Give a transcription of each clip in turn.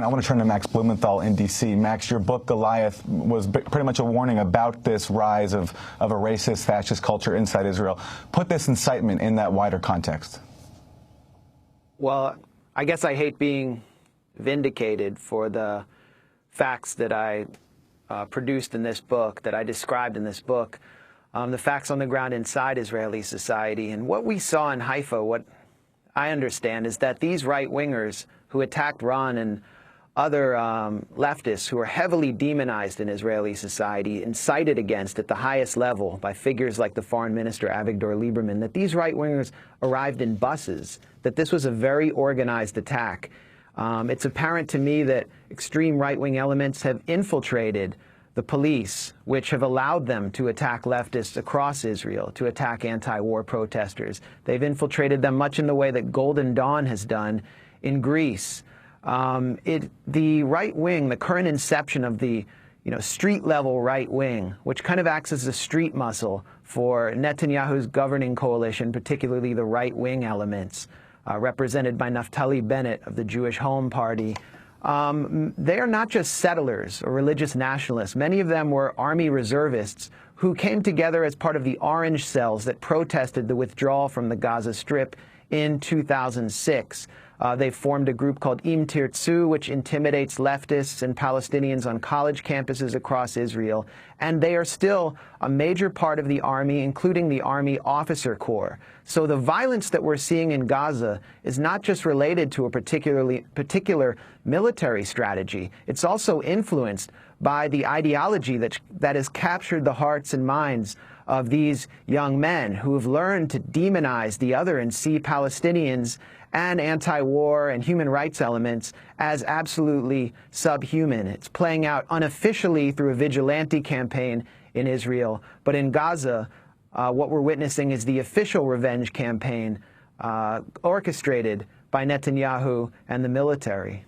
I want to turn to Max Blumenthal in D.C. Max, your book, Goliath, was pretty much a warning about this rise of a racist, fascist culture inside Israel. Put this incitement in that wider context. Well, I guess I hate being vindicated for the facts that I produced in this book, that I described in this book, the facts on the ground inside Israeli society. And what we saw in Haifa, what I understand, is that these right-wingers who attacked Ron and other leftists who are heavily demonized in Israeli society, incited against at the highest level by figures like the foreign minister Avigdor Lieberman, that these right-wingers arrived in buses, that this was a very organized attack. It's apparent to me that extreme right-wing elements have infiltrated the police, which have allowed them to attack leftists across Israel, to attack anti-war protesters. They've infiltrated them much in the way that Golden Dawn has done in Greece. The right wing, the current inception of the street-level right wing, which kind of acts as a street muscle for Netanyahu's governing coalition, particularly the right-wing elements, represented by Naftali Bennett of the Jewish Home Party. They are not just settlers or religious nationalists. Many of them were army reservists who came together as part of the Orange Cells that protested the withdrawal from the Gaza Strip in 2006. They formed a group called Im Tirtzu, which intimidates leftists and Palestinians on college campuses across Israel. And they are still a major part of the army, including the Army Officer Corps. So the violence that we're seeing in Gaza is not just related to a particular military strategy. It's also influenced by the ideology that has captured the hearts and minds of these young men who have learned to demonize the other and see Palestinians and anti-war and human rights elements as absolutely subhuman. It's playing out unofficially through a vigilante campaign in Israel. But in Gaza, what we're witnessing is the official revenge campaign orchestrated by Netanyahu and the military.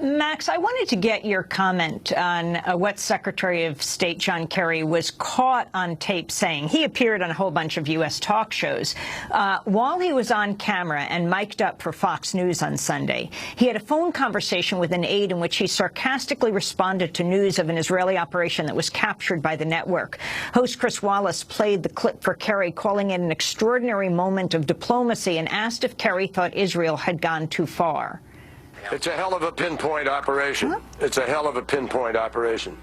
Max, I wanted to get your comment on what Secretary of State John Kerry was caught on tape saying. He appeared on a whole bunch of U.S. talk shows. While he was on camera and mic'd up for Fox News on Sunday, he had a phone conversation with an aide in which he sarcastically responded to news of an Israeli operation that was captured by the network. Host Chris Wallace played the clip for Kerry, calling it an extraordinary moment of diplomacy, and asked if Kerry thought Israel had gone too far. It's a hell of a pinpoint operation. Huh? It's a hell of a pinpoint operation.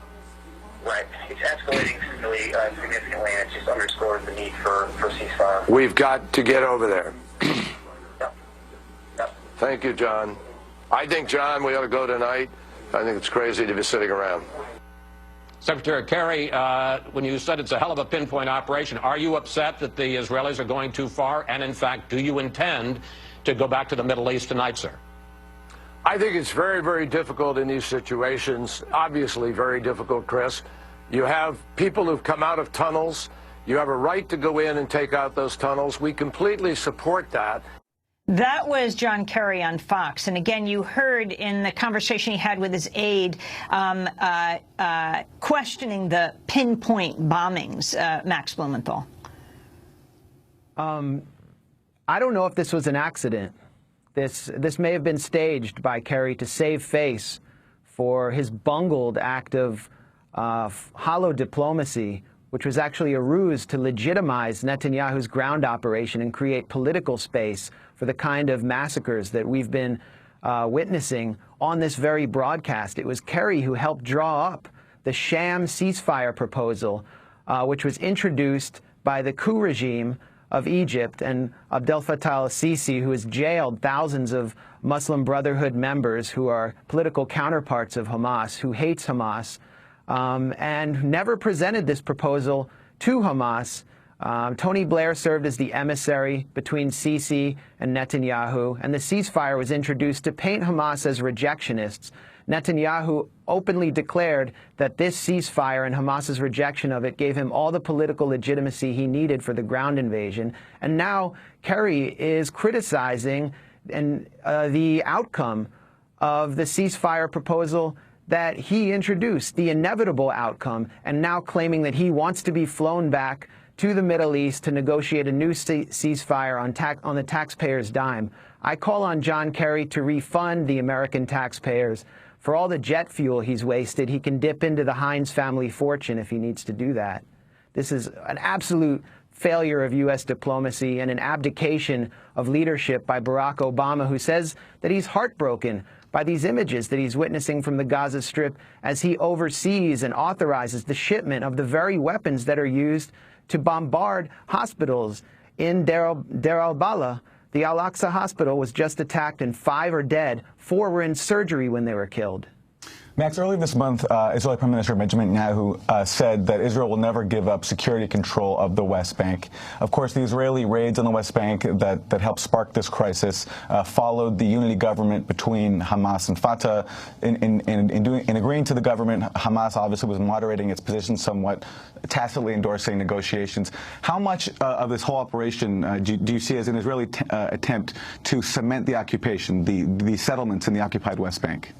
Right. It's escalating significantly, and it just underscores the need for ceasefire. We've got to get over there. Yep. Yep. Thank you, John. I think, John, we ought to go tonight. I think it's crazy to be sitting around. Secretary Kerry, when you said it's a hell of a pinpoint operation, are you upset that the Israelis are going too far? And, in fact, do you intend to go back to the Middle East tonight, sir? I think it's very, very difficult in these situations. Obviously very difficult, Chris. You have people who've come out of tunnels. You have a right to go in and take out those tunnels. We completely support that. That was John Kerry on Fox. And again, you heard in the conversation he had with his aide questioning the pinpoint bombings, Max Blumenthal. I don't know if this was an accident. This may have been staged by Kerry to save face for his bungled act of hollow diplomacy, which was actually a ruse to legitimize Netanyahu's ground operation and create political space for the kind of massacres that we've been witnessing on this very broadcast. It was Kerry who helped draw up the sham ceasefire proposal, which was introduced by the coup regime of Egypt and Abdel Fattah al-Sisi, who has jailed thousands of Muslim Brotherhood members who are political counterparts of Hamas, who hates Hamas, and never presented this proposal to Hamas. Tony Blair served as the emissary between Sisi and Netanyahu, and the ceasefire was introduced to paint Hamas as rejectionists. Netanyahu openly declared that this ceasefire and Hamas's rejection of it gave him all the political legitimacy he needed for the ground invasion. And now Kerry is criticizing the outcome of the ceasefire proposal that he introduced, the inevitable outcome, and now claiming that he wants to be flown back to the Middle East to negotiate a new ceasefire on the taxpayers' dime. I call on John Kerry to refund the American taxpayers for all the jet fuel he's wasted. He can dip into the Heinz family fortune if he needs to do that. This is an absolute failure of U.S. diplomacy and an abdication of leadership by Barack Obama, who says that he's heartbroken by these images that he's witnessing from the Gaza Strip as he oversees and authorizes the shipment of the very weapons that are used to bombard hospitals in Deir al-Balah. The Al-Aqsa hospital was just attacked and 5 are dead. 4 were in surgery when they were killed. Max, earlier this month, Israeli Prime Minister Benjamin Netanyahu said that Israel will never give up security control of the West Bank. Of course, the Israeli raids on the West Bank that helped spark this crisis followed the unity government between Hamas and Fatah. In agreeing to the government, Hamas obviously was moderating its position somewhat, tacitly endorsing negotiations. How much of this whole operation do you see as an Israeli attempt to cement the occupation, the settlements in the occupied West Bank?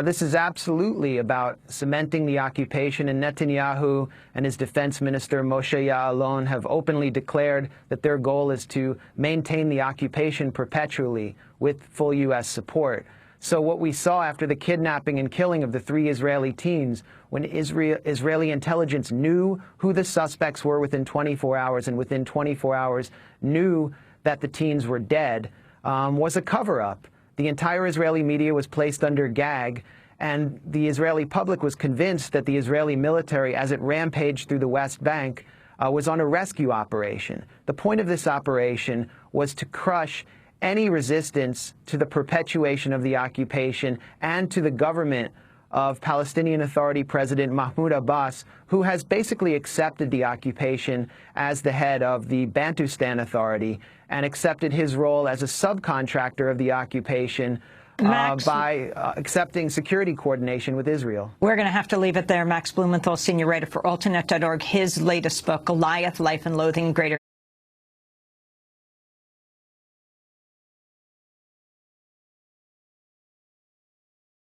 This is absolutely about cementing the occupation, and Netanyahu and his defense minister Moshe Ya'alon have openly declared that their goal is to maintain the occupation perpetually with full U.S. support. So what we saw after the kidnapping and killing of the 3 Israeli teens, when Israeli intelligence knew who the suspects were within 24 hours and within 24 hours knew that the teens were dead, was a cover-up. The entire Israeli media was placed under gag, and the Israeli public was convinced that the Israeli military, as it rampaged through the West Bank, was on a rescue operation. The point of this operation was to crush any resistance to the perpetuation of the occupation and to the government of Palestinian Authority President Mahmoud Abbas, who has basically accepted the occupation as the head of the Bantustan Authority and accepted his role as a subcontractor of the occupation by accepting security coordination with Israel. We're going to have to leave it there. Max Blumenthal, senior writer for Alternate.org, his latest book, Goliath, Life and Loathing, Greater